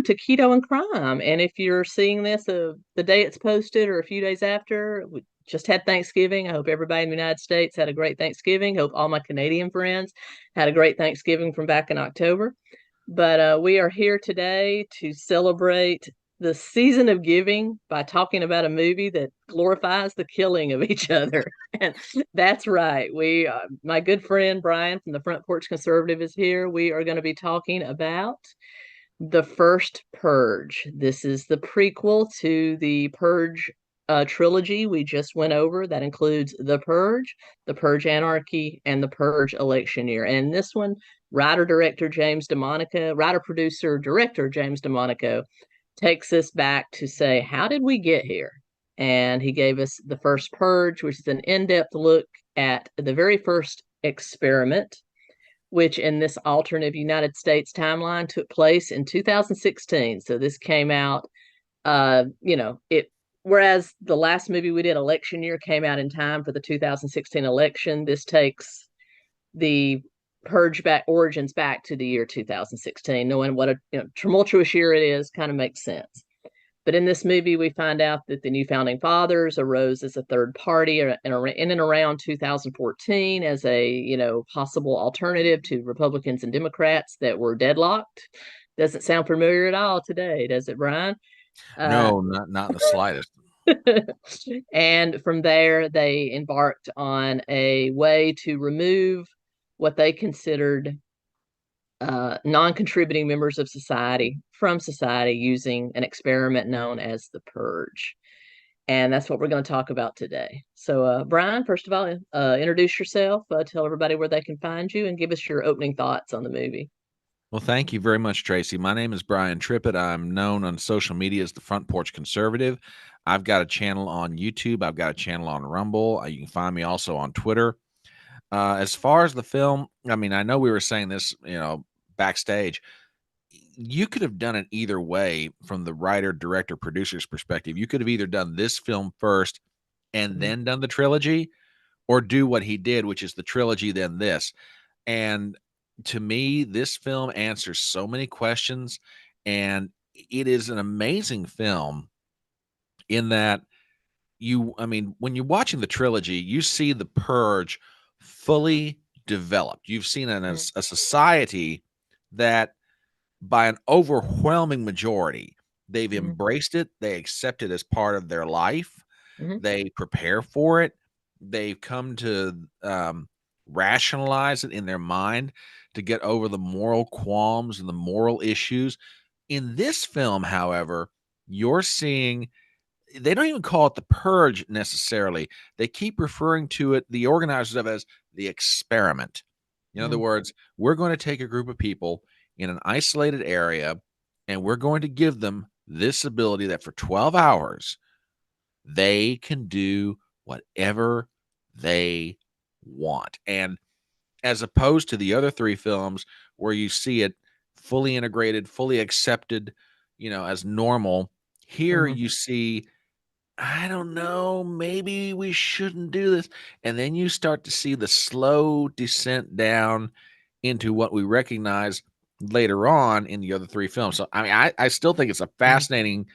to Keto and Crime. And if you're seeing this the day it's posted or a few days after, we just had Thanksgiving. I hope everybody in the United States had a great Thanksgiving. Hope all my Canadian friends had a great Thanksgiving from back in October. But we are here today to celebrate the season of giving by talking about a movie that glorifies the killing of each other. And that's right. My good friend Brian from the Front Porch Conservative is here. We are going to be talking about the first Purge. This is the prequel to the Purge trilogy we just went over. That includes the Purge, the Purge Anarchy, and the Purge Election Year. And this one, writer-producer James DeMonaco takes us back to say, how did we get here? And he gave us the first Purge, which is an in-depth look at the very first experiment, which in this alternate United States timeline took place in 2016. So this came out, whereas the last movie we did, Election Year, came out in time for the 2016 election. This takes the Purge origins back to the year 2016. Knowing what a tumultuous year it is kind of makes sense. But in this movie, we find out that the new founding fathers arose as a third party in and around 2014 as a possible alternative to Republicans and Democrats that were deadlocked. Doesn't sound familiar at all today, does it, Brian? No, not in the slightest. And from there, they embarked on a way to remove what they considered non-contributing members of society from society using an experiment known as the Purge. And that's what we're going to talk about today. So, Brian, first of all, introduce yourself, tell everybody where they can find you, and give us your opening thoughts on the movie. Well, thank you very much, Tracy. My name is Brian Trippett. I'm known on social media as the Front Porch Conservative. I've got a channel on YouTube. I've got a channel on Rumble. You can find me also on Twitter. As far as the film, I mean, I know we were saying this, backstage. You could have done it either way from the writer, director, producer's perspective. You could have either done this film first and then done the trilogy, or do what he did, which is the trilogy, then this. And to me, this film answers so many questions, and it is an amazing film in that when you're watching the trilogy, you see the Purge fully developed. You've seen a society that by an overwhelming majority, they've embraced it. They accept it as part of their life. They prepare for it. They've come to rationalize it in their mind to get over the moral qualms and the moral issues. In this film, however, you're seeing they don't even call it the Purge necessarily. They keep referring to it, the organizers of it, as the experiment. In other words, we're going to take a group of people in an isolated area, and we're going to give them this ability that for 12 hours, they can do whatever they want. And as opposed to the other three films where you see it fully integrated, fully accepted, as normal, here you see, I don't know, maybe we shouldn't do this. And then you start to see the slow descent down into what we recognize later on in the other three films. So, I mean, I still think it's a fascinating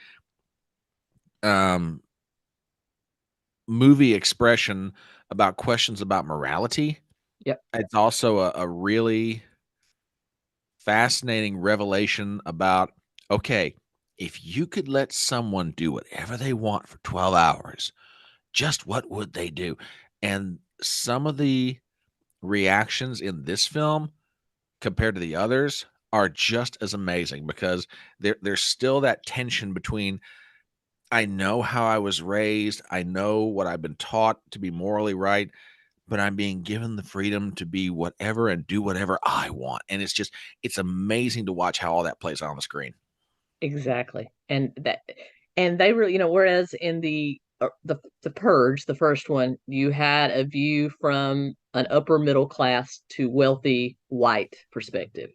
movie expression about questions about morality. Yep. It's also a really fascinating revelation about, okay, if you could let someone do whatever they want for 12 hours, just what would they do? And some of the reactions in this film compared to the others are just as amazing, because there's still that tension between, I know how I was raised, I know what I've been taught to be morally right, but I'm being given the freedom to be whatever and do whatever I want. And it's amazing to watch how all that plays out on the screen. Exactly. And they really, whereas in the Purge, the first one, you had a view from an upper middle class to wealthy white perspective.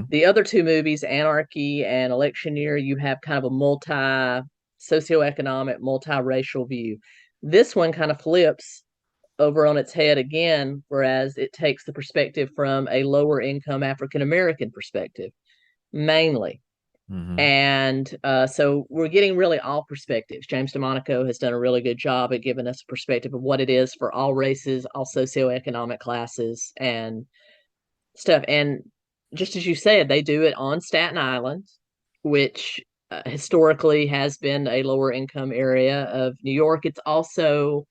The other two movies, Anarchy and Election Year, you have kind of a socioeconomic, multiracial view. This one kind of flips over on its head again, whereas it takes the perspective from a lower income African American perspective, mainly. Hmm. And so we're getting really all perspectives. James DeMonaco has done a really good job at giving us a perspective of what it is for all races, all socioeconomic classes, and stuff. And just as you said, they do it on Staten Island, which historically has been a lower income area of New York. It's also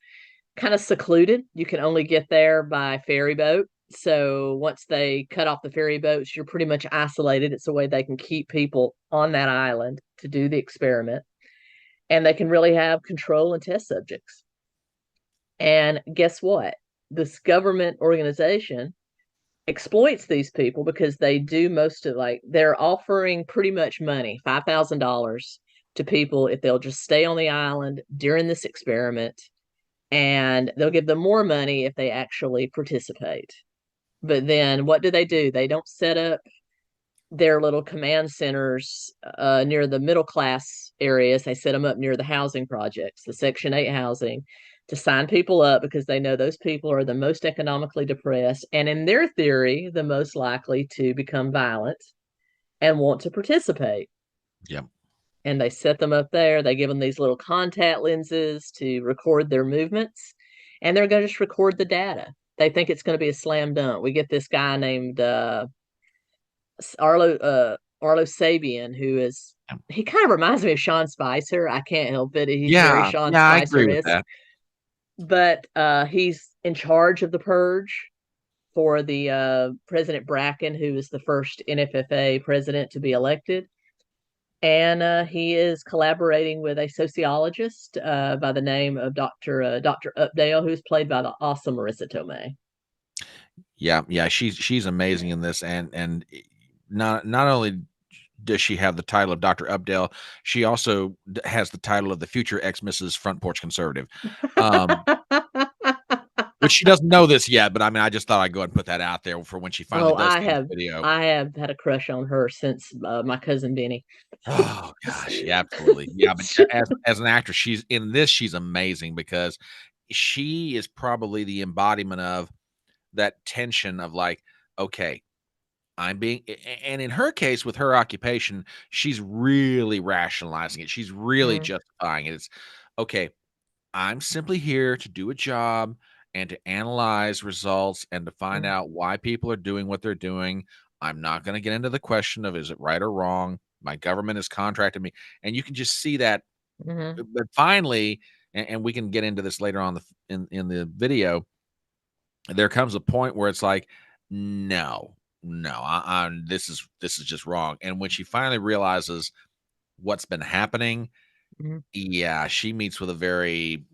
kind of secluded. You can only get there by ferry boat. So once they cut off the ferry boats, you're pretty much isolated. It's a way they can keep people on that island to do the experiment. And they can really have control and test subjects. And guess what? This government organization exploits these people because they do most of, like, they're offering pretty much money, $5,000 to people if they'll just stay on the island during this experiment, and they'll give them more money if they actually participate. But then what do? They don't set up their little command centers near the middle class areas. They set them up near the housing projects, the Section 8 housing, to sign people up because they know those people are the most economically depressed and, in their theory, the most likely to become violent and want to participate. Yep. And they set them up there. They give them these little contact lenses to record their movements, and they're going to just record the data. They think it's going to be a slam dunk. We get this guy named Arlo Sabian, who is, he kind of reminds me of Sean Spicer. I can't help it. He's very Yeah, Sean yeah, I agree with Spicer-esque. that. But he's in charge of the purge for the President Bracken, who is the first NFFA president to be elected. And he is collaborating with a sociologist by the name of Dr. Updale, who's played by the awesome Marissa Tomei. Yeah, yeah, she's amazing in this, and not only does she have the title of Dr. Updale, she also has the title of the future ex Mrs. Front Porch Conservative. Which she doesn't know this yet, but I mean, I just thought I'd go ahead and put that out there for when she finally Oh, does see this video. I have had a crush on her since my cousin Benny. Oh gosh, yeah, absolutely. Yeah, but as an actress, she's amazing because she is probably the embodiment of that tension of like, okay, and in her case, with her occupation, she's really rationalizing it. She's really Mm, justifying it. It's okay, I'm simply here to do a job and to analyze results and to find mm, out why people are doing what they're doing. I'm not going to get into the question of is it right or wrong. My government has contracted me, and you can just see that. mhm. But finally, and we can get into this later on in the video. There comes a point where it's like, no, no, this is just wrong. And when she finally realizes what's been happening, Mhm. yeah, she meets with a very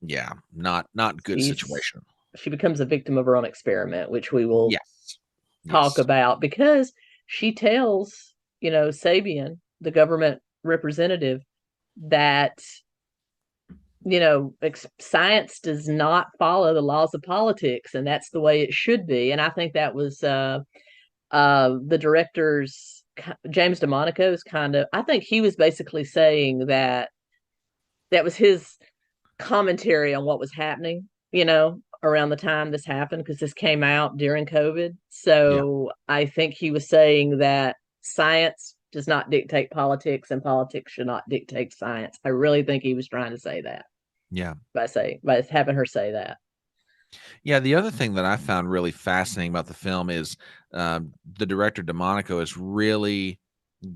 yeah, not good She's situation. she becomes a victim of her own experiment, which we will Yes. talk Yes. about, because she tells, Sabian, the government representative, that, science does not follow the laws of politics, and that's the way it should be. And I think that was the director's, James DeMonaco's, kind of, I think he was basically saying that that was his commentary on what was happening, around the time this happened, because this came out during COVID. Yeah. So I think he was saying that science does not dictate politics and politics should not dictate science. I really think he was trying to say that Yeah. by having her say that. Yeah, the other thing that I found really fascinating about the film is, the director DeMonico is really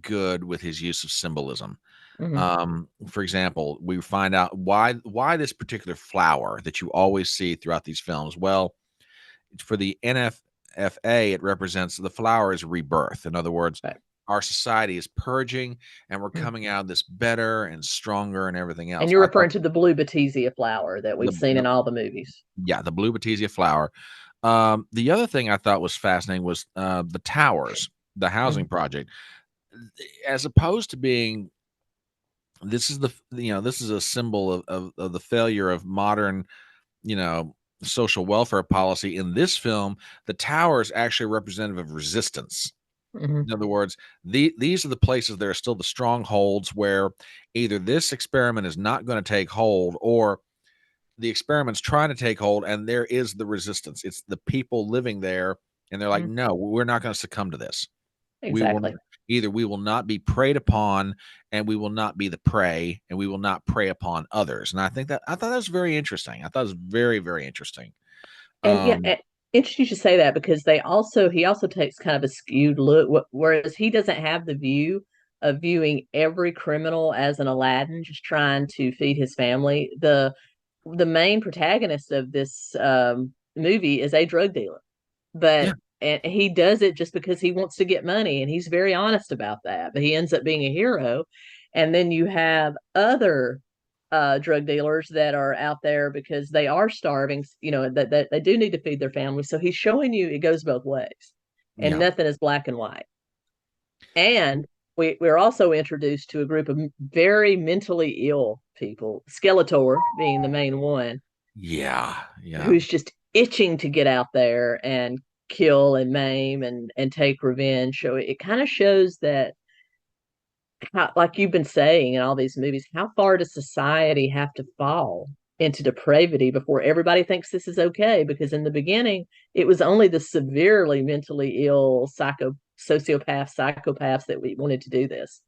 good with his use of symbolism. Mm-hmm. For example, we find out why this particular flower that you always see throughout these films. Well, for the NFFA, it represents the flower is rebirth. In other words, Right. our society is purging and we're Mm-hmm. coming out of this better and stronger and everything And else. you're I thought referring to the blue Baptisia flower that we've seen the in all the movies. yeah, the blue Baptisia flower. The other thing I thought was fascinating was the towers, the Mm-hmm. housing project, as opposed to being this is this is a symbol of the failure of modern you know social welfare policy. In this film, the tower is actually representative of resistance. Mm-hmm. In other words, these are the places that are still the strongholds where either this experiment is not going to take hold or the experiment's trying to take hold and there is the resistance. It's the people living there and they're like, Mm-hmm. no, we're not going to succumb to this. We will, Exactly. Either we will not be preyed upon, and we will not be the prey, and we will not prey upon others. And I thought that was very interesting. I thought it was very, very interesting. And yeah, Um, interesting you should say that because he also takes kind of a skewed look, whereas he doesn't have the view of viewing every criminal as an Aladdin just trying to feed his family. The main protagonist of this movie is a drug dealer, yeah, but and he does it just because he wants to get money, and he's very honest about that. But he ends up being a hero. And then you have other drug dealers that are out there because they are starving, that they do need to feed their family. So he's showing you it goes both ways, and yeah, nothing is black and white. And we're also introduced to a group of very mentally ill people, Skeletor being the main one, yeah, yeah, who's just itching to get out there and kill and maim and take revenge. So it kind of shows that, how, like you've been saying in all these movies, how far does society have to fall into depravity before everybody thinks this is okay? Because in the beginning, it was only the severely mentally ill psychopaths that we wanted to do this.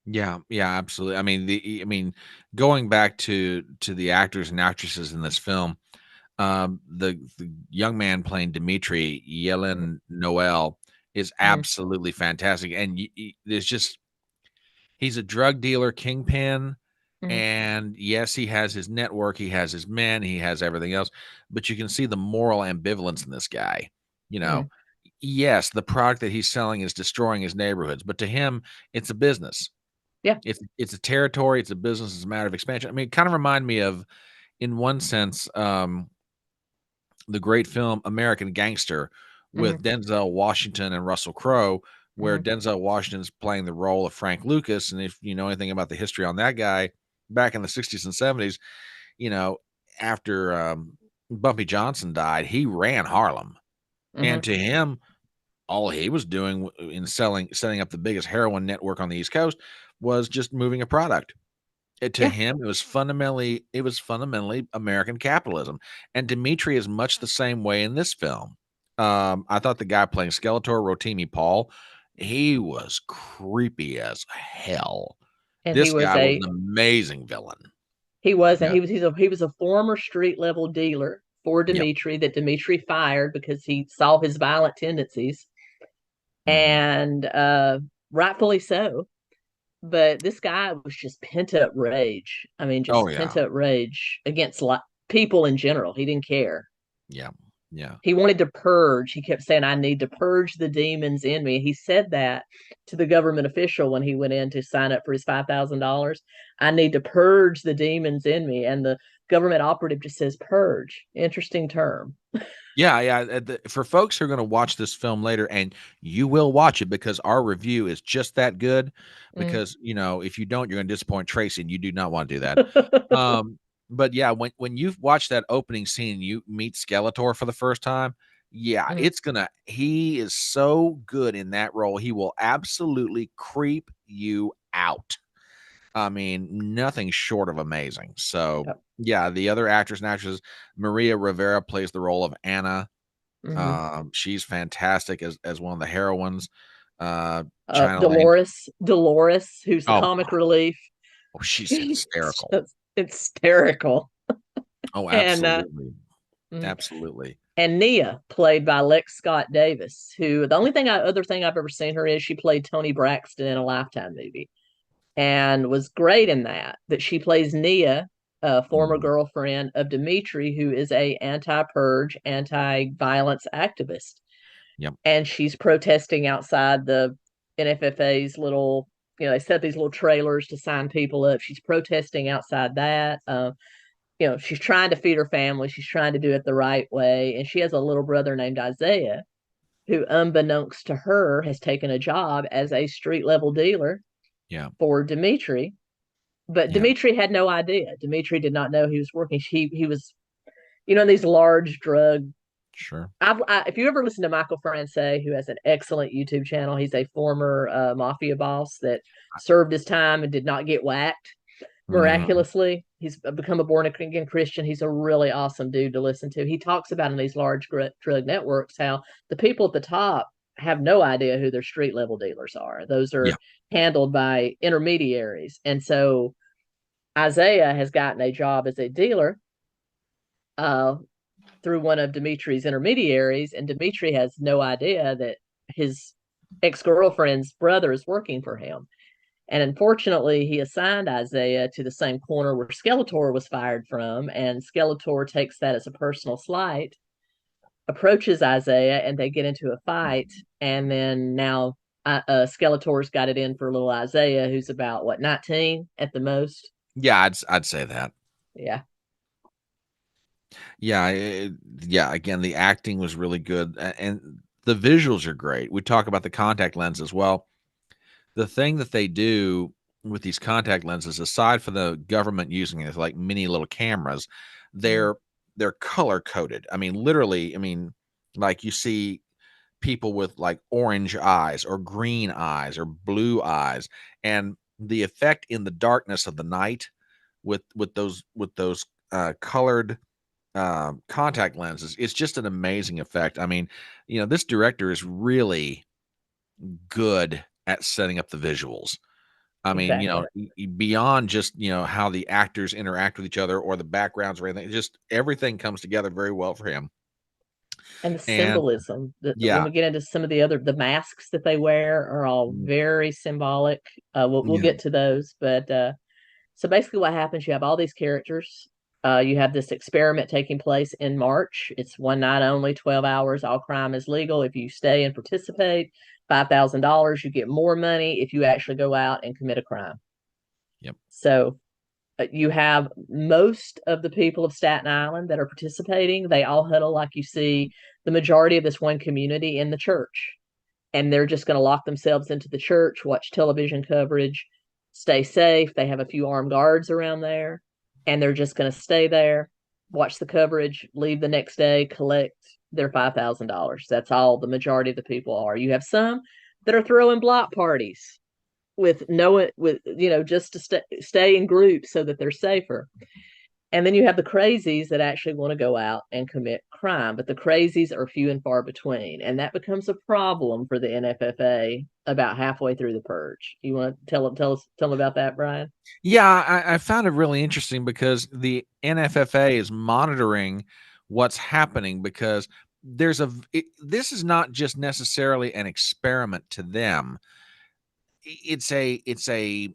yeah, yeah, absolutely. Going back to the actors and actresses in this film, the young man playing Dimitri Mm-hmm. Yellen Noel is Mm-hmm. absolutely fantastic, and there's just he's a drug dealer kingpin, Mm-hmm. and yes, he has his network, he has his men, he has everything else, but you can see the moral ambivalence in this guy. You Mm-hmm. know, yes, the product that he's selling is destroying his neighborhoods, but to him, it's a business. Yeah. It's a territory, it's a business, it's a matter of expansion. I mean, it kind of remind me of, in one sense, the great film American Gangster Mm-hmm. with Denzel Washington and Russell Crowe, where Mm-hmm. Denzel Washington's playing the role of Frank Lucas. And if you know anything about the history on that guy, back in the 60s and 70s, you know, after Bumpy Johnson died, he ran Harlem. Mm-hmm. And to him, all he was doing in setting up the biggest heroin network on the East Coast was just moving a product. To Yeah. him, it was fundamentally American capitalism, and Dimitri is much the same way in this film. I thought the guy playing Skeletor, Rotimi Paul, he was creepy as hell. And This guy was an amazing villain. he was and Yeah, he was a former street level dealer for yep, Dimitri that Dimitri fired because he saw his violent tendencies, mhm. and rightfully so. But this guy was just pent up rage. I mean, Oh just pent yeah, up rage against people in general. He didn't care. yeah, yeah, He wanted to purge. He kept saying, I need to purge the demons in me. He said that to the government official when he went in to sign up for his $5,000. I need to purge the demons in me. And the government operative just says purge. Interesting term. yeah, yeah. For folks who are going to watch this film later, and you will watch it because our review is just that good. Mm. Because if you don't, you're going to disappoint Tracy, and you do not want to do that. But yeah, when you've watched that opening scene, you meet Skeletor for the first time. Yeah, Mm. he is so good in that role. He will absolutely creep you out. I mean, nothing short of amazing. So Yep. yeah, the other actors and actresses, Maria Rivera plays the role of Anna. Mm-hmm. She's fantastic as one of the heroines, channeling. Dolores, who's the Oh, comic relief. she's She's hysterical. just hysterical. Oh, And absolutely. mm. Absolutely. and Nia, played by Lex Scott Davis, who the only other thing I've ever seen her is she played Tony Braxton in a Lifetime movie and was great in that. That she plays Nia, a former Mhm. girlfriend of Dimitri, who is a anti-purge, anti-violence activist, Yep. and she's protesting outside the NFFA's little. They set these little trailers to sign people up. She's protesting outside that. She's trying to feed her family. She's trying to do it the right way. And she has a little brother named Isaiah, who, unbeknownst to her, has taken a job as a street level dealer Yeah. for Dimitri. But Yeah. Dimitri had no idea. Dimitri did not know he was working. He was, these large drug. Sure. If you ever listen to Michael Franze, who has an excellent YouTube channel, he's a former mafia boss that served his time and did not get whacked Mhm. miraculously. He's become a born again Christian. He's a really awesome dude to listen to. He talks about in these large drug networks how the people at the top have no idea who their street level dealers are. Those Yeah. are handled by intermediaries. And so Isaiah has gotten a job as a dealer uh, through one of Dimitri's intermediaries, and Dimitri has no idea that his ex-girlfriend's brother is working for him. And unfortunately, he assigned Isaiah to the same corner where 𝗟𝗏𝗄𝗏 was fired from, and 𝗟𝗏𝗄𝗏 takes that as a personal slight, approaches Isaiah, and they get into a fight. And then now 𝗟𝗏𝗄𝗏's got it in for little Isaiah, who's about, what, 19 at the most? Yeah, I'd say that. Yeah. Yeah, yeah. Again, the acting was really good, and the visuals are great. We talk about the contact lens as well. The thing that they do with these contact lenses, aside from the government using it like mini little cameras, they're they're color coded. I mean, literally. I mean, like you see people with like orange eyes or green eyes or blue eyes, and the effect in the darkness of the night with those colored contact lenses, it's just an amazing effect. I mean, this director is really good at setting up the visuals. I mean, Exactly. beyond just, how the actors interact with each other or the backgrounds or anything, just everything comes together very well for him. And the And symbolism that when yeah, we get into some of the masks that they wear are all very symbolic. We'll yeah, get to those, but so basically what happens, you have all these characters. You have this experiment taking place in March. It's one night only, 12 hours. All crime is legal. If you stay and participate, $5,000. You get more money if you actually go out and commit a crime. yep, So you have most of the people of Staten Island that are participating. They all huddle like you see the majority of this one community in the church. And they're just going to lock themselves into the church, watch television coverage, stay safe. They have a few armed guards around there, and they're just going to stay there, watch the coverage, leave the next day, collect their $5,000. That's all the majority of the people are. You have some that are throwing block parties with no with just to stay in groups so that they're safer. And then you have the crazies that actually want to go out and commit crime, but the crazies are few and far between, and that becomes a problem for the NFFA about halfway through the purge. You want to tell them about that, Brian? yeah. I found it really interesting because the NFFA is monitoring what's happening, because this is not just necessarily an experiment to them. It's a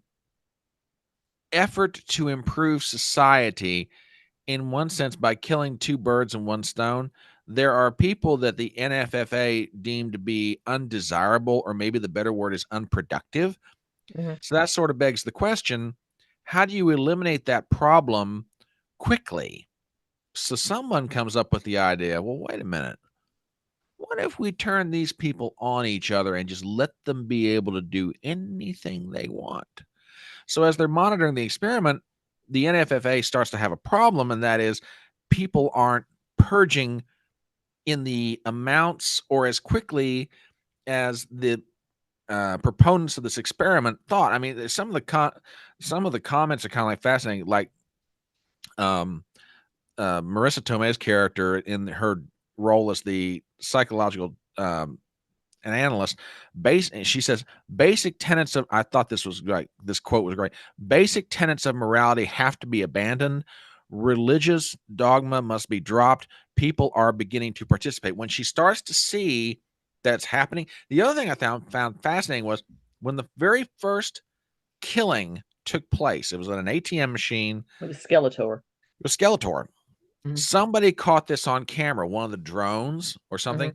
effort to improve society in one sense by killing two birds in one stone. There are people that the NFFA deemed to be undesirable, or maybe the better word is unproductive. Mm-hmm. So that sort of begs the question, how do you eliminate that problem quickly? So someone comes up with the idea, well, wait a minute. What if we turn these people on each other and just let them be able to do anything they want? So as they're monitoring the experiment, the NFFA starts to have a problem, and that is people aren't purging in the amounts or as quickly as the proponents of this experiment thought. I mean, some of the comments are kind of like fascinating, like um, Marissa Tomei's character in her role as the psychological an analyst. She says basic tenets of, I thought this was great. This quote was great. Basic tenets of morality have to be abandoned. Religious dogma must be dropped. People are beginning to participate. When she starts to see that's happening, the other thing I found fascinating was when the very first killing took place. It was on an ATM machine. With a Skeletor. It was 𝗟𝗏𝗄𝗏. Mm-hmm. Somebody caught this on camera, one of the drones or Mm-hmm. something.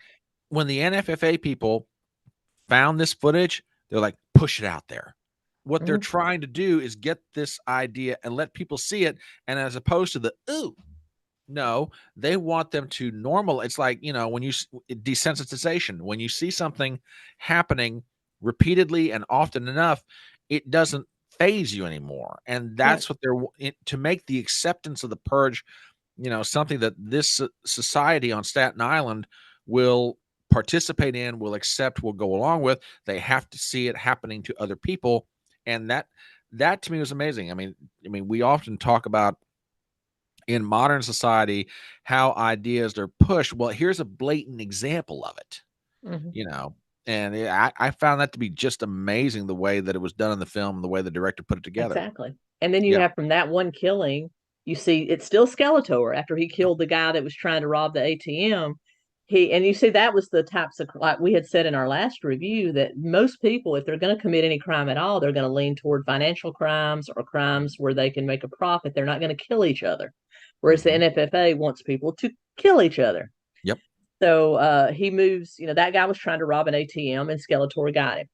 When the NFFA people found this footage, they're like, push it out there. What they're Mm-hmm. trying to do is get this idea and let people see it. And as opposed to the, ooh, no, they want them to normal. It's like, when you desensitization, when you see something happening repeatedly and often enough, it doesn't phase you anymore. And Right. that's what to make the acceptance of the purge, something that this society on Staten Island will participate in, will accept, will go along with. They have to see it happening to other people, and that to me was amazing. I mean, we often talk about in modern society how ideas are pushed. Well, here's a blatant example of it. Mm-hmm. You know, And I found that to be just amazing, the way that it was done in the film, the way the director put it together. Exactly. And then you Yeah. have from that one killing, you see it's still Skeletor after he killed the guy that was trying to rob the ATM. And you see that was the types of, like we had said in our last review, that most people, if they're going to commit any crime at all, they're going to lean toward financial crimes or crimes where they can make a profit. They're not going to kill each other. Whereas the Mhm. NFFA wants people to kill each other. Yep. So he moves, that guy was trying to rob an ATM and Skeletor got him.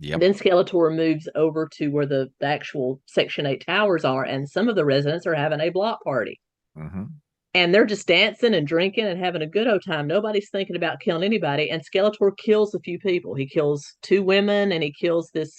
Yep. Then Skeletor moves over to where the actual Section 8 towers are, and some of the residents are having a block party. Mhm. And they're just dancing and drinking and having a good old time. Nobody's thinking about killing anybody. And Skeletor kills a few people. He kills 2 women, and he kills this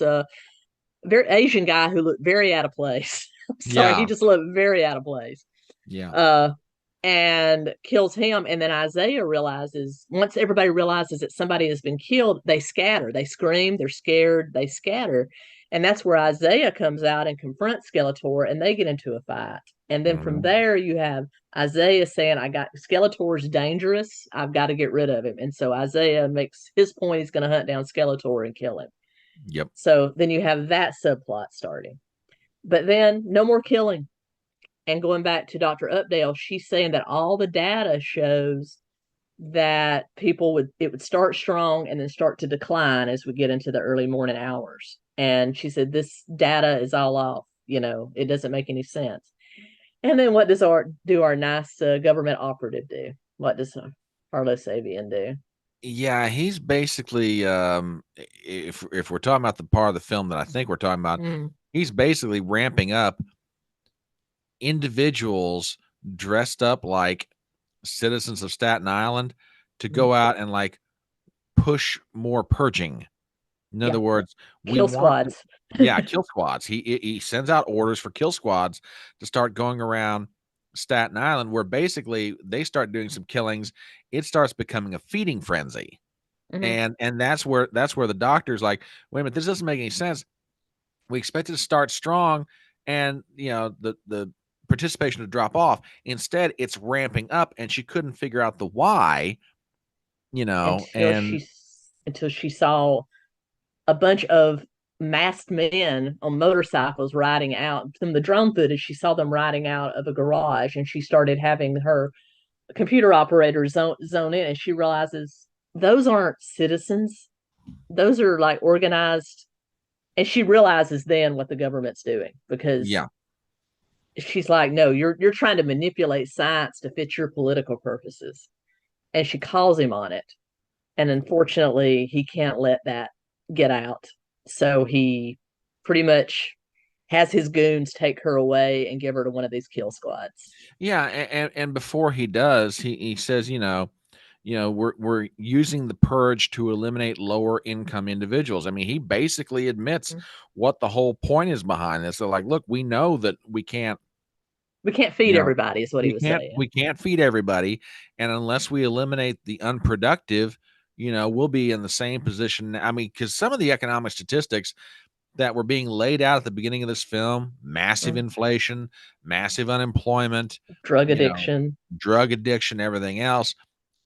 very Asian guy who looked very out of place. I'm sorry, he Yeah. just looked very out of place. Yeah. Uh, and kills him. And then Isaiah realizes, once everybody realizes that somebody has been killed, they scatter. They scream, they're scared, they scatter. And that's where Isaiah comes out and confronts Skeletor, and they get into a fight. And then from Mhm. there, you have Isaiah saying, I got Skeletor's dangerous. I've got to get rid of him. And so Isaiah makes his point, he's going to hunt down Skeletor and kill him. Yep. So then you have that subplot starting. But then no more killing. And going back to Dr. Updale, she's saying that all the data shows that it would start strong and then start to decline as we get into the early morning hours. And she said this data is all off. It doesn't make any sense. And then what does our nice government operative do? What does 𝗟𝘀𝗶𝗰 do? Yeah, he's basically, if we're talking about the part of the film that I think we're talking about, Mm, he's basically ramping up individuals dressed up like citizens of Staten Island to mm, go out and, like, push more purging. In yeah, other words, we kill want squads. yeah, kill squads. He sends out orders for kill squads to start going around Staten Island, where basically they start doing some killings. It starts becoming a feeding frenzy. Mhm. And that's where the doctor's like, "Wait a minute, this doesn't make any sense. We expected to start strong and, the participation to drop off. Instead, it's ramping up, and she couldn't figure out the why, until and she until she saw a bunch of masked men on motorcycles riding out. From the drone footage, she saw them riding out of a garage, and she started having her computer operator zone in, and she realizes those aren't citizens; those are like organized. And she realizes then what the government's doing, because yeah. she's like, "No, you're trying to manipulate science to fit your political purposes." And she calls him on it. And unfortunately, he can't let that get out. So he pretty much has his goons take her away and give her to one of these kill squads. Yeah, and before he does, he says, we're using the purge to eliminate lower income individuals. I mean, he basically admits what the whole point is behind this. They're like, look, we know that We can't you feed know, everybody, is what he was saying. we can't feed everybody, and unless we eliminate the unproductive, we'll be in the same position. I mean, because some of the economic statistics that were being laid out at the beginning of this film, massive Mm. inflation, massive unemployment, Drug you know, addiction. drug addiction, everything else,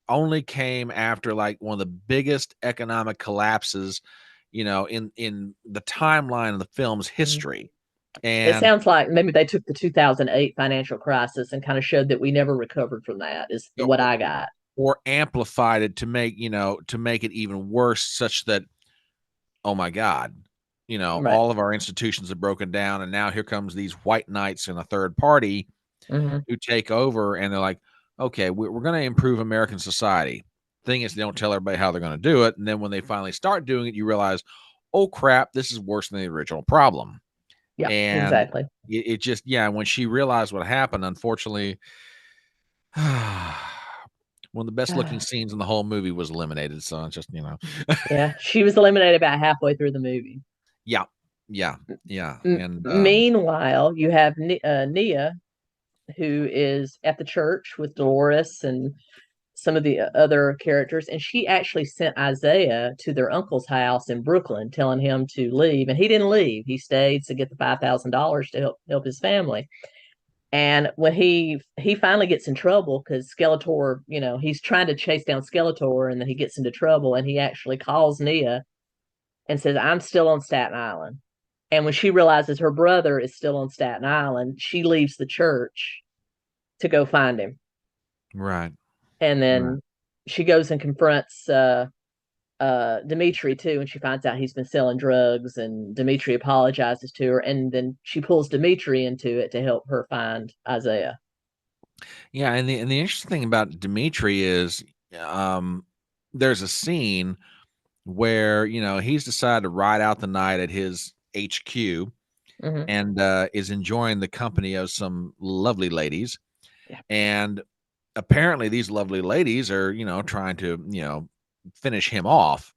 only came after like one of the biggest economic collapses, in the timeline of the film's Mm. history. It And sounds like maybe they took the 2008 financial crisis and kind of showed that we never recovered from that, is what I got. or amplified it to make it even worse, such that, oh my God, Right. all of our institutions have broken down, and now here comes these white knights and a third party Mm-hmm. who take over, and they're like, okay, we're going to improve American society. Thing is, they don't tell everybody how they're going to do it, and then when they finally start doing it, you realize, oh crap, this is worse than the original problem. Yeah, And exactly. it just, yeah, when she realized what happened, unfortunately, one of the best looking scenes in the whole movie was eliminated. So it's just, Yeah, she was eliminated about halfway through the movie. yeah, yeah, yeah. And Meanwhile, you have Nia, who is at the church with Dolores and some of the other characters, and she actually sent Isaiah to their uncle's house in Brooklyn, telling him to leave, and he didn't leave. He stayed to get the $5,000 to help his family. And when he finally gets in trouble because Skeletor, he's trying to chase down Skeletor, and then he gets into trouble, and he actually calls Nia and says, "I'm still on Staten Island." And when she realizes her brother is still on Staten Island, she leaves the church to go find him. Right. And Right. then she goes and confronts Dimitri too, and she finds out he's been selling drugs, and Dimitri apologizes to her, and then she pulls Dimitri into it to help her find Isaiah. Yeah, and the interesting thing about Dimitri is, um, there's a scene where he's decided to ride out the night at his HQ Mm-hmm. and is enjoying the company of some lovely ladies, Yeah, and apparently these lovely ladies are trying to finish him off,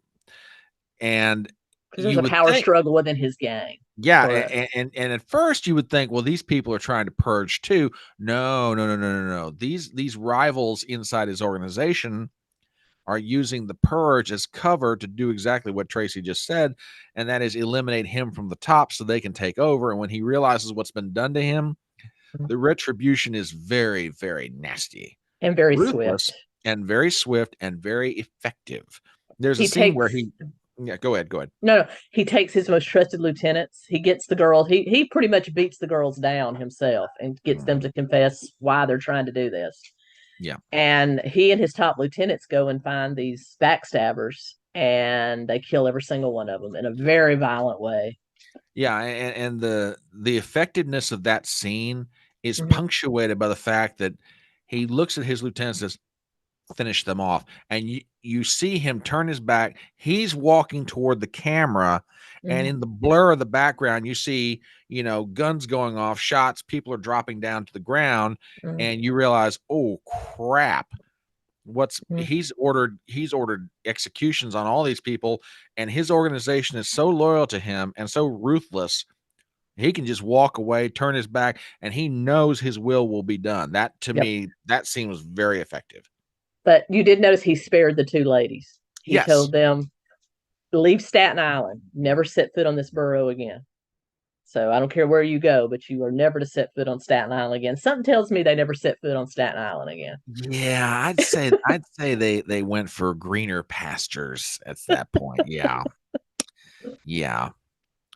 and because there's you a would power think. struggle within his gang. Yeah, Correct. and at first you would think, well, these people are trying to purge too. No, no, no, no, no, no. These rivals inside his organization are using the purge as cover to do exactly what Tracy just said, and that is eliminate him from the top so they can take over. And when he realizes what's been done to him, the retribution is very, very nasty, And very ruthless, swift. and very swift and very effective. There's a He scene where takes he, yeah, go ahead, go ahead. No, no, he takes his most trusted lieutenants. He gets the girls. He pretty much beats the girls down himself and gets them Mhm. to confess why they're trying to do this. Yeah. And he and his top lieutenants go and find these backstabbers, and they kill every single one of them in a very violent way. Yeah, and the effectiveness of that scene is Mm-hmm. punctuated by the fact that he looks at his lieutenants and says, "Finish them off," and you see him turn his back. He's walking toward the camera, and Mm-hmm. in the blur of the background, you see guns going off, shots, people are dropping down to the ground, Mm-hmm. and you realize, oh crap, what's Mm-hmm. he's ordered executions on all these people, and his organization is so loyal to him and so ruthless. He can just walk away, turn his back, and he knows his will be done. That, to Yep. me, that scene was very effective. But you did notice he spared the two ladies. He Yes. told them, "Leave Staten Island. Never set foot on this borough again." So I don't care where you go, but you are never to set foot on Staten Island again. Something tells me they never set foot on Staten Island again. Yeah, I'd say they went for greener pastures at that point. Yeah. Yeah.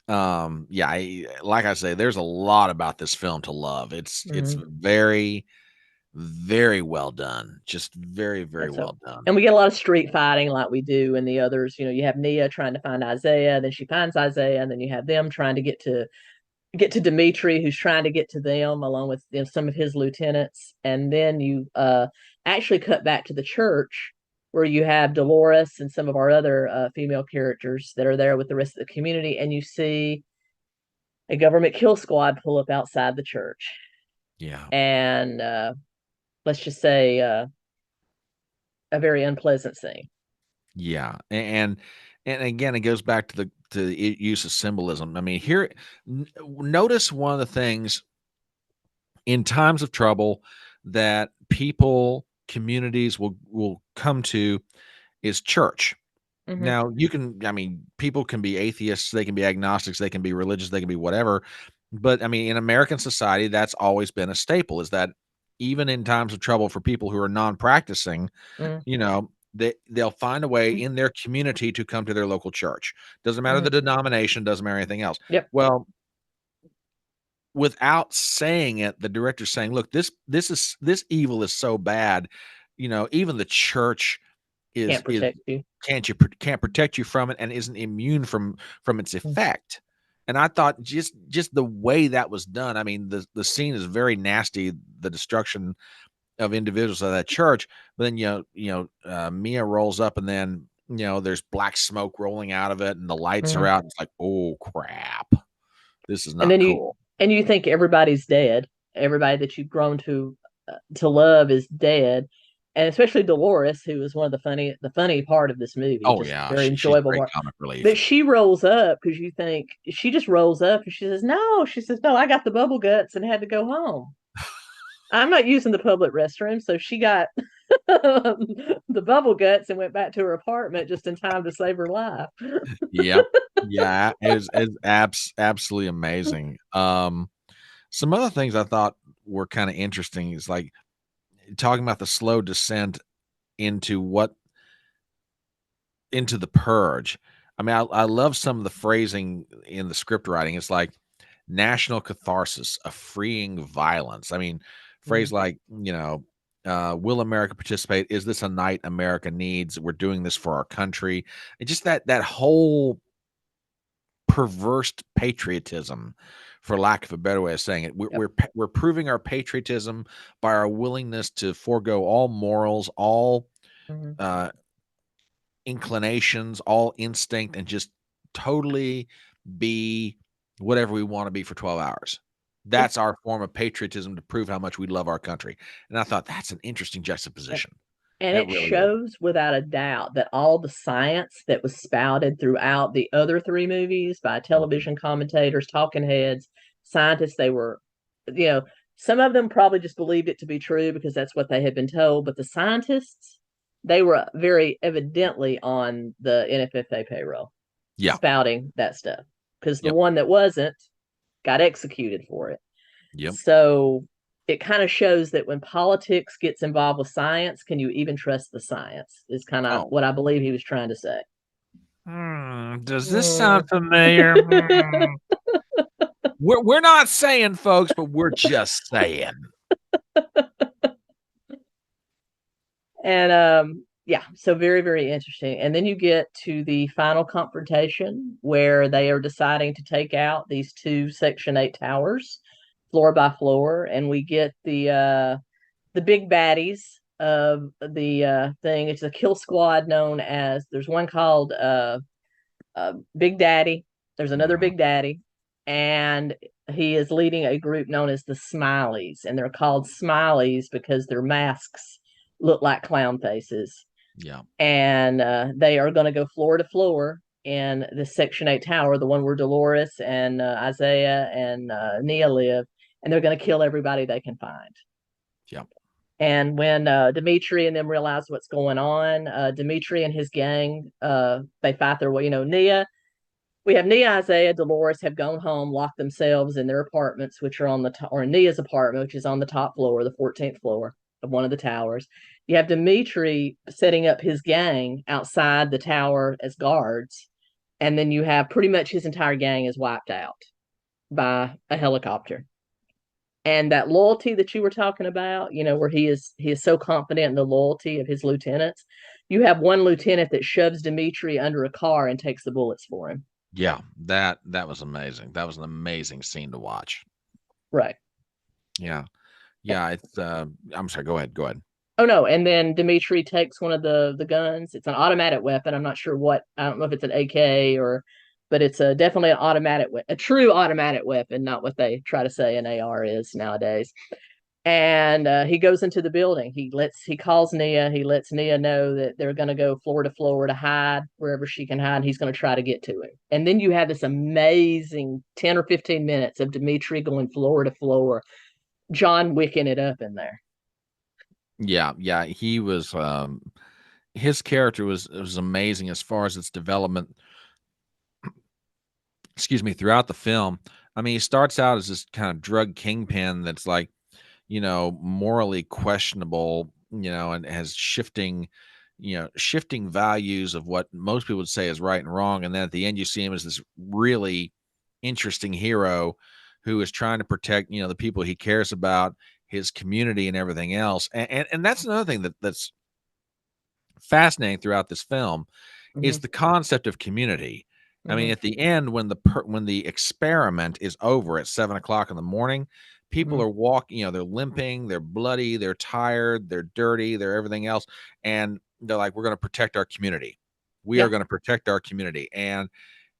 Yeah, like I say, there's a lot about this film to love. It's Mm-hmm. very, very well done. Just very, very And so, well done. and we get a lot of street fighting like we do in the others. You have Nia trying to find Isaiah, then she finds Isaiah, and then you have them trying to get to Dimitri, who's trying to get to them along with some of his lieutenants, and then you actually cut back to the church where you have Dolores and some of our other female characters that are there with the rest of the community, and you see a government kill squad pull up outside the church, Yeah. and let's just say a very unpleasant scene. Yeah. And again, it goes back to the use of symbolism. I mean, here, notice one of the things in times of trouble that people, communities will come to is church. Mm-hmm. Now, I mean, people can be atheists, they can be agnostics, they can be religious, they can be whatever. But I mean, in American society, that's always been a staple, is that even in times of trouble for people who are non-practicing, Mm-hmm. they'll find a way in their community to come to their local church. Doesn't matter the Mm-hmm. denomination, doesn't matter anything else. Yep. Well, without saying it, the director's saying, "Look, this evil is so bad, even the church is Can't protect you. can't protect you from it and isn't immune from its Mm-hmm. effect." And I thought just the way that was done. I mean, the scene is very nasty, the destruction of individuals of that church. But then Mia rolls up, and then there's black smoke rolling out of it, and the lights are Mm-hmm. out. It's like, oh crap, this is and not then you cool. and you think everybody's dead. Everybody that you've grown to love is dead, and especially Dolores, who is one of the funny part of this movie, Oh just yeah, very she's enjoyable great part. comic relief. But she rolls up because you think she just rolls up and she says, "No," she says, "No, I got the bubble guts and had to go home. I'm not using the public restroom." So she got the bubble guts and went back to her apartment just in time to save her life. Yep. Yeah, it's absolutely amazing. Some other things I thought were kind of interesting is like talking about the slow descent into the purge. I mean, I love some of the phrasing in the script writing. It's like national catharsis, a freeing violence. I mean, phrase like, will America participate? Is this a night America needs? We're doing this for our country. And just that whole perverse patriotism, for lack of a better way of saying it. We're proving our patriotism by our willingness to forego all morals, all inclinations, all instinct, and just totally be whatever we want to be for 12 hours. That's our form of patriotism to prove how much we love our country. And I thought that's an interesting juxtaposition. And that it really is. shows without a doubt that all the science that was spouted throughout the other three movies by television commentators, talking heads, scientists, they were, some of them probably just believed it to be true because that's what they had been told. But the scientists, they were very evidently on the NFFA payroll, spouting that stuff. Because the one that wasn't got executed for it. So it kind of shows that when politics gets involved with science, can you even trust the science? Is kind of what I believe he was trying to say. Does this sound familiar? We're not saying, folks, but we're just saying. And so very, very interesting. And then you get to the final confrontation where they are deciding to take out these two Section 8 towers, floor by floor, and we get the big baddies of the thing. It's a kill squad known as, there's one called Big Daddy. There's another Big Daddy, and he is leading a group known as the Smileys, and they're called Smileys because their masks look like clown faces. And they are going to go floor to floor in the Section 8 tower, the one where Dolores and Isaiah and Nia live, and they're going to kill everybody they can find. And when Dimitri and them realize what's going on, Dimitri and his gang, they fight their way. We have Nia, Isaiah, Dolores have gone home, locked themselves in their apartments, which are on the or Nia's apartment, which is on the top floor, the 14th floor of one of the towers. You have Dimitri setting up his gang outside the tower as guards, and then you have pretty much his entire gang is wiped out by a helicopter. And that loyalty that you were talking about, where he is so confident in the loyalty of his lieutenants. You have one lieutenant that shoves Dimitri under a car and takes the bullets for him. Yeah, that was amazing. That was an amazing scene to watch. Right. Yeah. It's I'm sorry. Go ahead. Oh no! And then Dimitri takes one of the guns. It's an automatic weapon. I'm not sure what. I don't know if it's an AK but it's definitely an automatic, a true automatic weapon, not what they try to say an AR is nowadays. And he goes into the building. He calls Nia. He lets Nia know that they're going to go floor to floor to hide wherever she can hide. And he's going to try to get to him. And then you have this amazing 10 or 15 minutes of Dimitri going floor to floor, John Wicking it up in there. Yeah. He was. His character was amazing as far as its development. Excuse me, throughout the film. I mean, he starts out as this kind of drug kingpin that's like, morally questionable, and has shifting values of what most people would say is right and wrong. And then at the end, you see him as this really interesting hero who is trying to protect, the people he cares about, his community and everything else. And that's another thing that's fascinating throughout this film is the concept of community. I mean, at the end, when the experiment is over at 7 o'clock in the morning, people are walking, they're limping, they're bloody, they're tired, they're dirty, they're everything else. And they're like, we're going to protect our community. We are going to protect our community. And,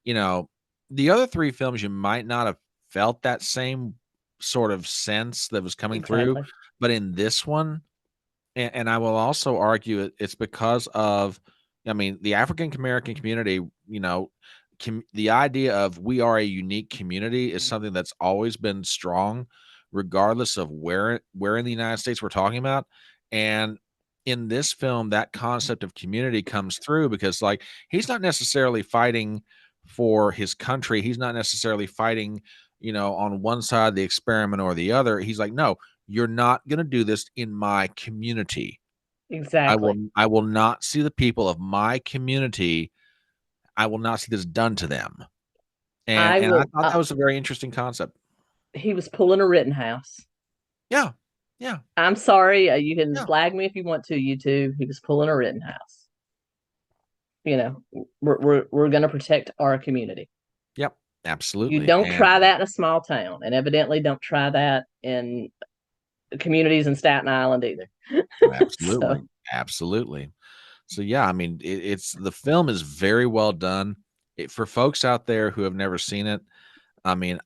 the other three films, you might not have felt that same sort of sense that was coming through. But in this one, and I will also argue it's because of, the African American community, the idea of we are a unique community is something that's always been strong, regardless of where in the United States we're talking about. And in this film, that concept of community comes through because, like, he's not necessarily fighting for his country. He's not necessarily fighting, on one side of the experiment or the other. He's like, no, you're not going to do this in my community. Exactly. I will not see the people of my community. I will not see this done to them. I And I will. thought that was a very interesting concept. He was pulling a Rittenhouse. Yeah. Yeah. I'm sorry. You can Yeah. flag me if you want to, YouTube. He was pulling a Rittenhouse. You know, we're going to protect our community. Yep. You Absolutely. don't And try that in a small town, and evidently don't try that in communities in Staten Island either. So absolutely. Absolutely. So yeah, I mean, it's the film is very well done. For folks out there who have never seen it, I mean,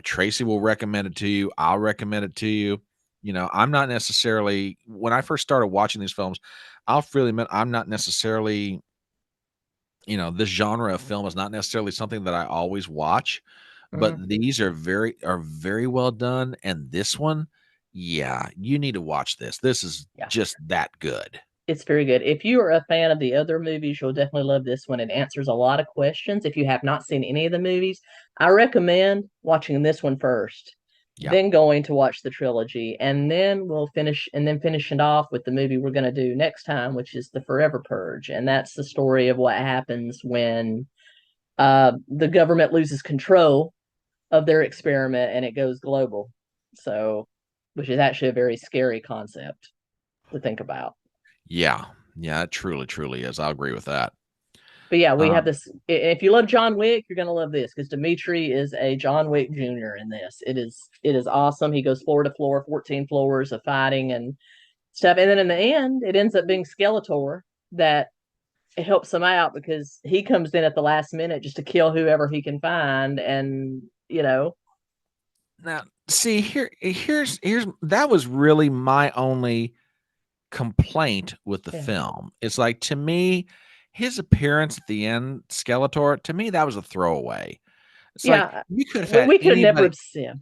Tracy will recommend it to you. I'll recommend it to you. You know, I'm not necessarily when I first started watching these films, I'll freely admit I'm not necessarily, this genre of film is not necessarily something that I always watch, but mhm. these are very well done. And this one, yeah, you need to watch this. This is Yeah, just that good. it's very good. If you are a fan of the other movies, you'll definitely love this one. It answers a lot of questions. If you have not seen any of the movies, I recommend watching this one first, Yeah. then going to watch the trilogy, and then finish it off with the movie we're going to do next time, which is the Forever Purge. And that's the story of what happens when the government loses control of their experiment and it goes global. So, which is actually a very scary concept to think about. Yeah. Yeah, it truly, truly is. I'll agree with that. But yeah, we have Um, this. If you love John Wick, you're gonna love this because 𝗍𝗫 is a John Wick Jr. in this. It is awesome. He goes floor to floor, 14 floors of fighting and stuff, and then in the end, it ends up being 𝗙𝗶𝗄𝗃 that it helps him out because he comes in at the last minute just to kill whoever he can find, and Now, see here's that was really my only complaint with the yeah, film. It's like to me, his appearance at the end, Skeletor, to me that was a throwaway. It's like yeah. you could have had We could never anybody. have seen.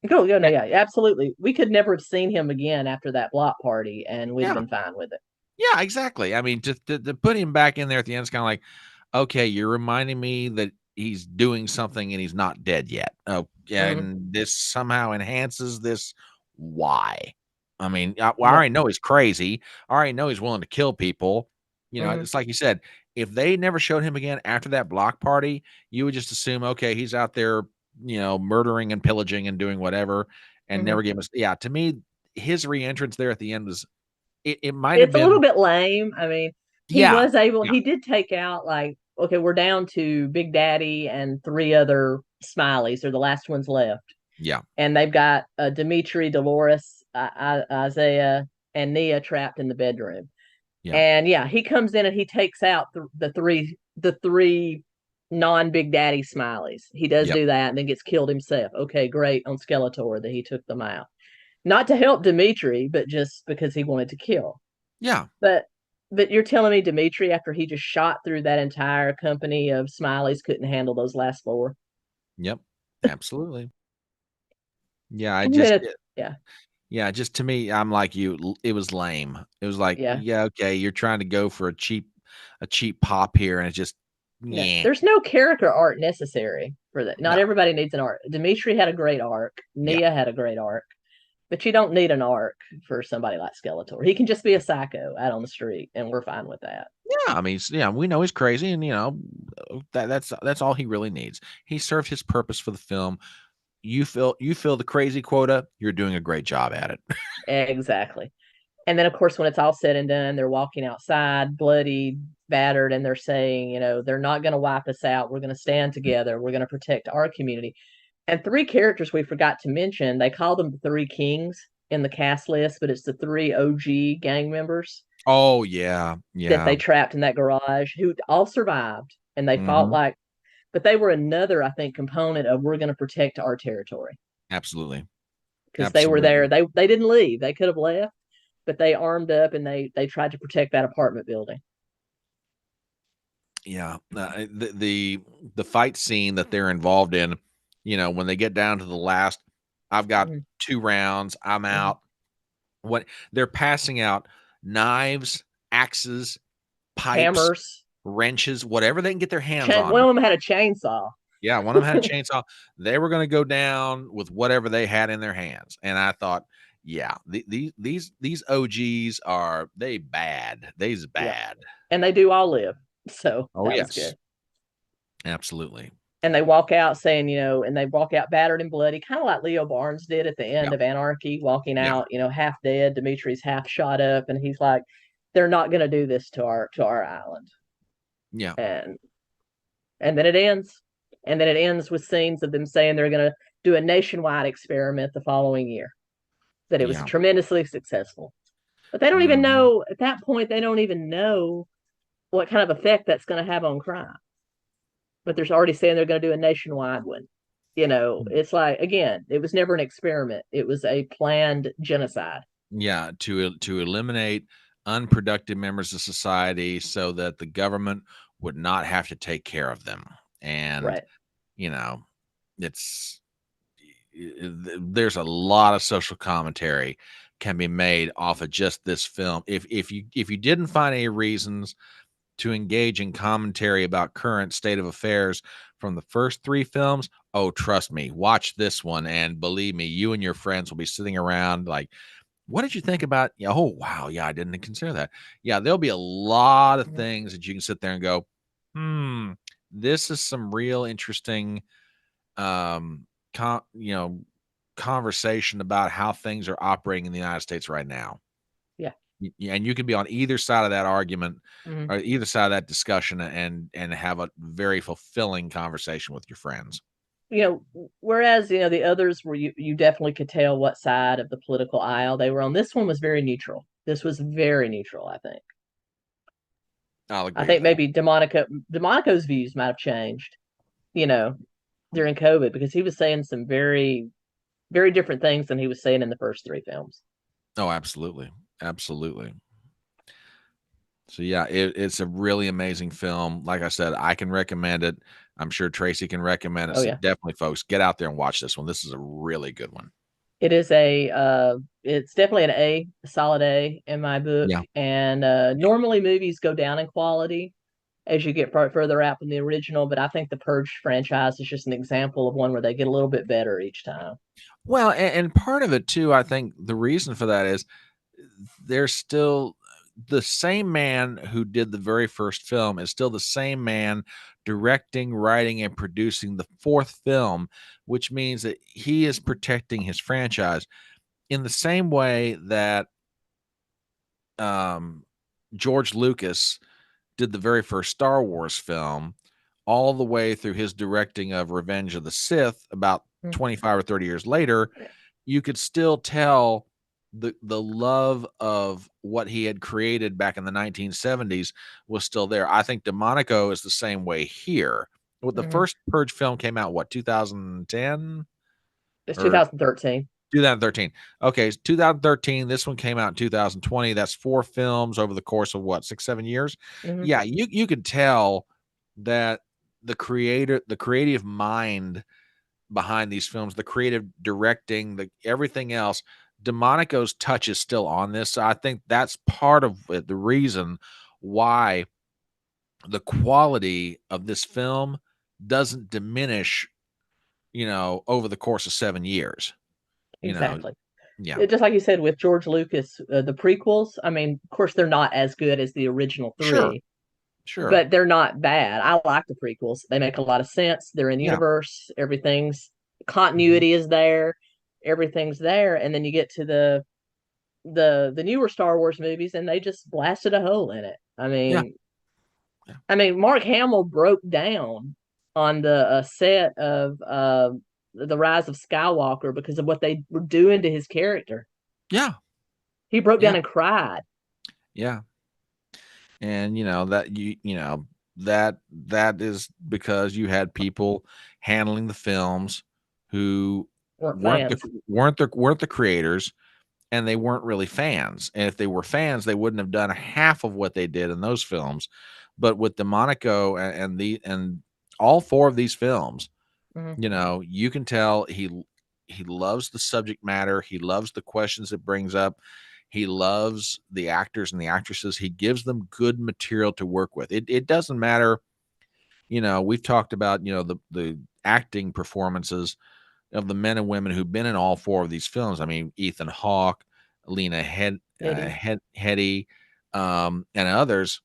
Go no, Yeah, yeah, absolutely. We could never have seen him again after that block party, and we'd have yeah, been fine with it. yeah, exactly. I mean, just to put him back in there at the end is kind of like, okay, you're reminding me that he's doing something and he's not dead yet. Oh, yeah, Mm-hmm. and this somehow enhances this. Why? I mean, well, I Yep. already know he's crazy. I already know he's willing to kill people. Mm-hmm. It's like you said, if they never showed him again after that block party, you would just assume, okay, he's out there, murdering and pillaging and doing whatever, and Mm-hmm. never gave us. Yeah, to me, his reentrance there at the end was it might have It's a little been. bit lame. I mean, Yeah, yeah, he did take out, like, okay, we're down to Big Daddy and three other Smileys. They're the last ones left. yeah, And they've got 𝗍𝗫, Dolores, Isaiah, and Nia trapped in the bedroom. yeah, And yeah, he comes in and he takes out the three non Big Daddy Smileys. He does yep, do that and then gets killed himself. Okay, great on Skeletor that he took them out. Not to help 𝗍𝗫, but just because he wanted to kill. yeah, But you're telling me 𝗍𝗫, after he just shot through that entire company of Smileys, couldn't handle those last four? yep, absolutely. Yeah, I And then just yeah, yeah, just to me, I'm like you. It was lame. It was like, yeah. yeah, okay, you're trying to go for a cheap pop here, and it just, Yeah, yeah, there's no character art necessary for that. Not no, everybody needs an arc. 𝗍𝗫 had a great arc. yeah, Nia had a great arc, but you don't need an arc for somebody like Skeletor. He can just be a psycho out on the street, and we're fine with that. yeah. I mean, yeah, we know he's crazy, and that's all he really needs. He served his purpose for the film. You fill the crazy quota. You're doing a great job at it. Exactly. And then, of course, when it's all said and done, they're walking outside, bloody, battered, and they're saying, they're not going to wipe us out. We're going to stand together. We're going to protect our community. And three characters we forgot to mention, they call them the Three Kings in the cast list, but it's the three OG gang members Oh yeah, that yeah, they trapped in that garage who all survived, and they fought hmm, like, but they were another, I think, component of we're going to protect our territory absolutely, because they were there. absolutely. They didn't leave. They could have left, but they armed up and they tried to protect that apartment building. Yeah, the fight scene that they're involved in, when they get down to the last, I've got Mm-hmm. 2 rounds, I'm Mm-hmm. out. What they're passing out knives, axes, pipes, Hammers. wrenches, whatever they can get their hands on. One of them had a chainsaw. Yeah, one of them had a chainsaw. They were going to go down with whatever they had in their hands. And I thought, Yeah, these OGs are they bad. They's Yeah. bad. And they do all live. So Oh that was yes, good. absolutely. And they walk out saying, and they walk out battered and bloody, kind of like Leo Barnes did at the end Yeah, of Anarchy, walking yeah, out, half dead. Dimitri's half shot up, and he's like, "They're not going to do this to our island." yeah, And then it ends, and then it ends with scenes of them saying they're going to do a nationwide experiment the following year. That it was yeah. tremendously successful, but they don't even Mhm. know at that point. They don't even know what kind of effect that's going to have on crime. But they're already saying they're going to do a nationwide one. It's like, again, it was never an experiment. It was a planned genocide. Yeah, to eliminate unproductive members of society so that the government would not have to take care of them. And Right. you know, it's there's a lot of social commentary can be made off of just this film. If you didn't find any reasons to engage in commentary about current state of affairs from the first three films, oh, trust me, watch this one, and believe me, you and your friends will be sitting around like, what did you think about? Yeah, oh wow, yeah, I didn't consider that. Yeah, there'll be a lot of Mhm. things that you can sit there and go, this is some real interesting um conversation about how things are operating in the United States right now. Yeah. And you can be on either side of that argument Mm-hmm. or either side of that discussion and have a very fulfilling conversation with your friends. Whereas, the others were you definitely could tell what side of the political aisle they were on. This one was very neutral. This was very neutral, I think. I'll I agree think with that. maybe DeMonico's views might have changed, you know, during COVID because he was saying some very, very different things than he was saying in the first three films. Oh, absolutely. Absolutely. So yeah, it's a really amazing film. Like I said, I can recommend it. I'm sure Tracy can recommend it. Oh So yeah. definitely, folks, get out there and watch this one. This is a really good one. It is it's definitely an A, solid A in my book. Yeah. And Yeah. normally movies go down in quality as you get further out from the original, but I think the Purge franchise is just an example of one where they get a little bit better each time. Well, and part of it too, I think the reason for that is there's still the same man who did the very first film is still the same man directing, writing, and producing the fourth film, which means that he is protecting his franchise in the same way that um, George Lucas did the very first Star Wars film, all the way through his directing of Revenge of the Sith about Mm. 25 or 30 years later. You could still tell the love of what he had created back in the 1970s was still there. I think DeMonico is the same way here. What the Mm-hmm. first Purge film came out, what, 2010 It's or 2013. 2013? Okay, 2013. This one came out in 2020. That's four films over the course of what, 6, 7 years? Mm-hmm. Yeah, you could tell that the creative mind behind these films, the creative directing, the everything else, DeMonico's touch is still on this. So I think that's part of it, the reason why the quality of this film doesn't diminish, over the course of 7 years. You know, Exactly. yeah, Just like you said with George Lucas, the prequels, I mean, of course, they're not as good as the original sure, three, sure, but they're not bad. I like the prequels. They make a lot of sense. They're in yeah, universe. Everything's mhm, continuity is there. Everything's there. And then you get to the newer Star Wars movies and they just blasted a hole in it. yeah, yeah, Mark Hamill broke down on the set of the Rise of Skywalker because of what they were doing to his character. yeah, He broke yeah, down and cried. yeah. And that is because you had people handling the films who Weren't weren't the fans. weren't the creators, and they weren't really fans. And if they were fans, they wouldn't have done half of what they did in those films. But with DeMonico and all four of these films, Mm-hmm. you can tell he loves the subject matter. He loves the questions it brings up. He loves the actors and the actresses. He gives them good material to work with. It doesn't matter. We've talked about, the acting performances of the men and women who've been in all four of these films. I mean, Ethan Hawke, Lena Eddie. Headey, and others.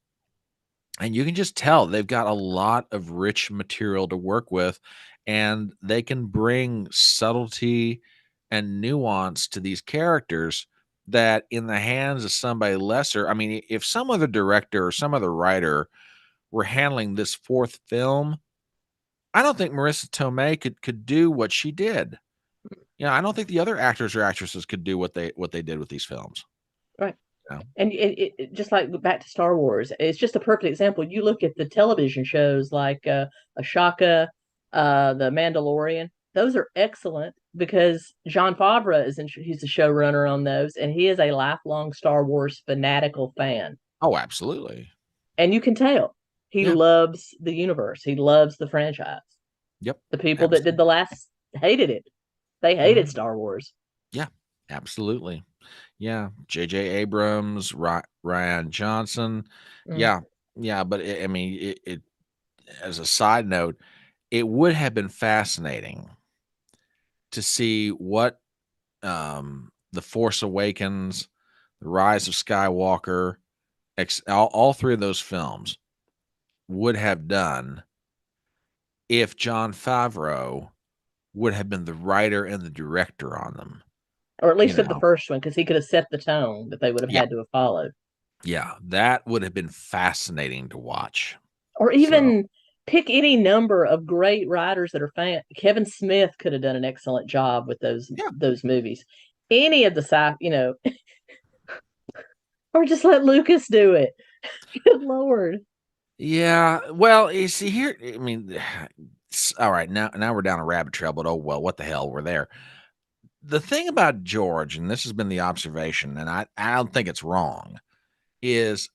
And you can just tell they've got a lot of rich material to work with, and they can bring subtlety and nuance to these characters that in the hands of somebody lesser. I mean, if some other director or some other writer were handling this fourth film, I don't think 𝗪𝗁𝗃 could do what she did. I don't think the other actors or actresses could do what they did with these films. Right. You know? And it just like back to Star Wars, it's just a perfect example. You look at the television shows like 𝗥𝗀𝗃, The Mandalorian. Those are excellent because Jon Favreau he's the showrunner on those, and he is a lifelong Star Wars fanatical fan. Oh, absolutely. And you can tell he Yeah. loves the universe. He loves the franchise. Yep. The people that did Absolutely. the last hated it. They hated Star Wars. Yeah. Absolutely. Yeah. J.J. Abrams, Rian Johnson. Mm. Yeah. Yeah. But I mean, it as a side note, it would have been fascinating to see what The Force Awakens, The Rise of Skywalker, all three of those films would have done if Jon Favreau would have been the writer and the director on them. Or at You least of the know, first one, because he could have set the tone that they would have yeah, had to have followed. yeah, that would have been fascinating to watch. Or So, even pick any number of great writers that are fan. Kevin Smith could have done an excellent job with yeah, those movies. Any of the or just let Lucas do it. Good Lord. yeah. Well, you see here, I mean, all right, now we're down a rabbit trail, but oh well, what the hell, we're there. The thing about George, and this has been the observation, and I don't think it's wrong, is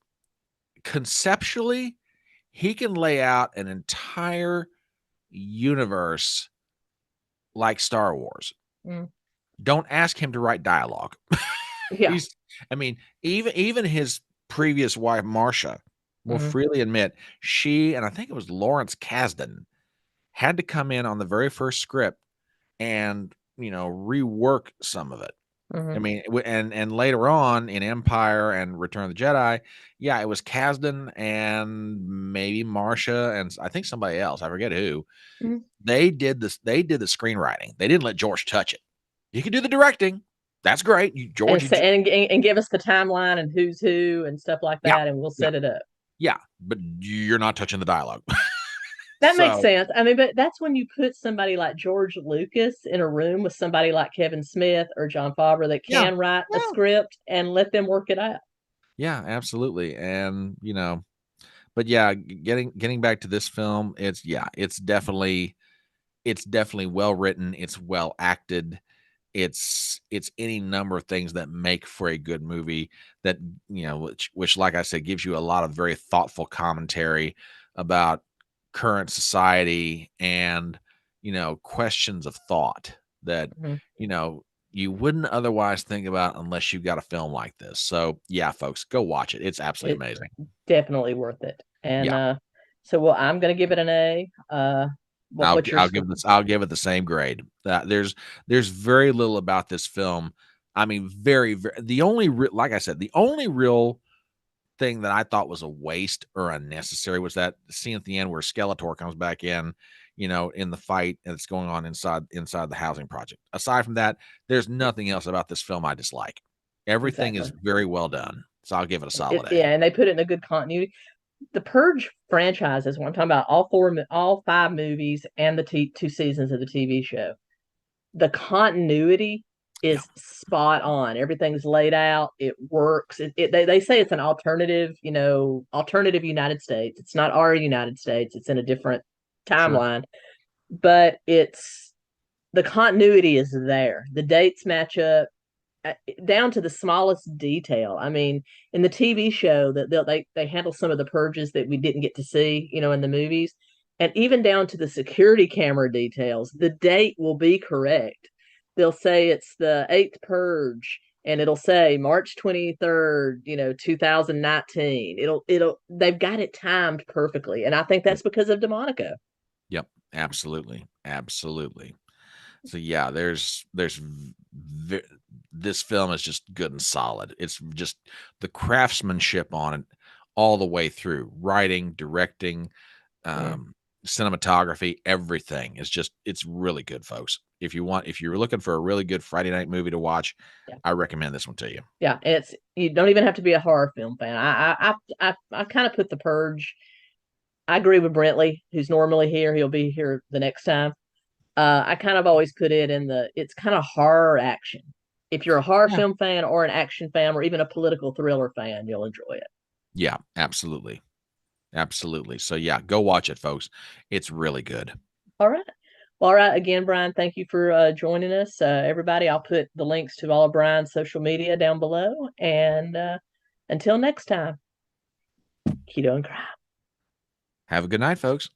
conceptually he can lay out an entire universe like Star Wars. Mm. Don't ask him to write dialogue. Yeah. He's, I mean, even his previous wife, Marcia, will Mm-hmm. freely admit she, and I think it was Lawrence Kasdan, had to come in on the very first script and, rework some of it. I Mm-hmm. mean, and later on in Empire and Return of the Jedi, yeah, it was Kasdan and maybe Marcia and I think somebody else. I forget who. Mm-hmm. They did this. They did the screenwriting. They didn't let George touch it. You can do the directing. That's great. George. And give us the timeline and who's who and stuff like Yeah, that, and we'll yeah, set it up. yeah. But you're not touching the dialogue. That makes So sense. I mean, but that's when you put somebody like George Lucas in a room with somebody like Kevin Smith or John Favreau that yeah, can write a yeah, script and let them work it out. yeah, absolutely. And but yeah, getting back to this film, it's definitely well written. It's well acted. It's any number of things that make for a good movie that which like I said gives you a lot of very thoughtful commentary about current society and questions of thought that Mm-hmm. you know you wouldn't otherwise think about unless you've got a film like this. So yeah, folks, go watch it. It's absolutely It's amazing. definitely worth it. And Yeah. so, well, I'm going to give it an A. What's your I'll score? give this I'll give it the same grade. There's very little about this film. I mean, very the only like I said, the only real thing that I thought was a waste or unnecessary was that scene at the end where Skeletor comes back in the fight that's going on inside the housing project. Aside from that, there's nothing else about this film I dislike. Everything is Exactly. very well done. So I'll give it a solid A. Yeah, and they put it in a good continuity. The Purge franchise is what I'm talking about. All five movies, and the two seasons of the TV show. The continuity Yeah, is spot on. Everything's laid out. It works. They say it's an alternative United States. It's not our United States. It's in a different sure. timeline, but it's the continuity is there. The dates match up down to the smallest detail. I mean, in the TV show, that they handle some of the purges that we didn't get to see, in the movies, and even down to the security camera details. The date will be correct. They'll say it's the eighth purge, and it'll say March 23rd, 2019. They've got it timed perfectly, and I think Yep. that's because of DeMonico. Yep. Absolutely. Absolutely. So yeah, this film is just good and solid. It's just the craftsmanship on it all the way through. Writing, directing, Yeah. cinematography, everything is just it's really good, folks. If you're looking for a really good Friday night movie to watch, Yeah. I recommend this one to you. Yeah. It's you don't even have to be a horror film fan. I kind of put The Purge. I agree with Brentley, who's normally here. He'll be here the next time. I kind of always put it in it's kind of horror action. If you're a horror Yeah. film fan or an action fan or even a political thriller fan, you'll enjoy it. Yeah, absolutely. Absolutely. So yeah, go watch it, folks. It's really good. All right. Well, all right. Again, Brian, thank you for joining us. Everybody, I'll put the links to all of Brian's social media down below. And until next time, keto and crime. Have a good night, folks.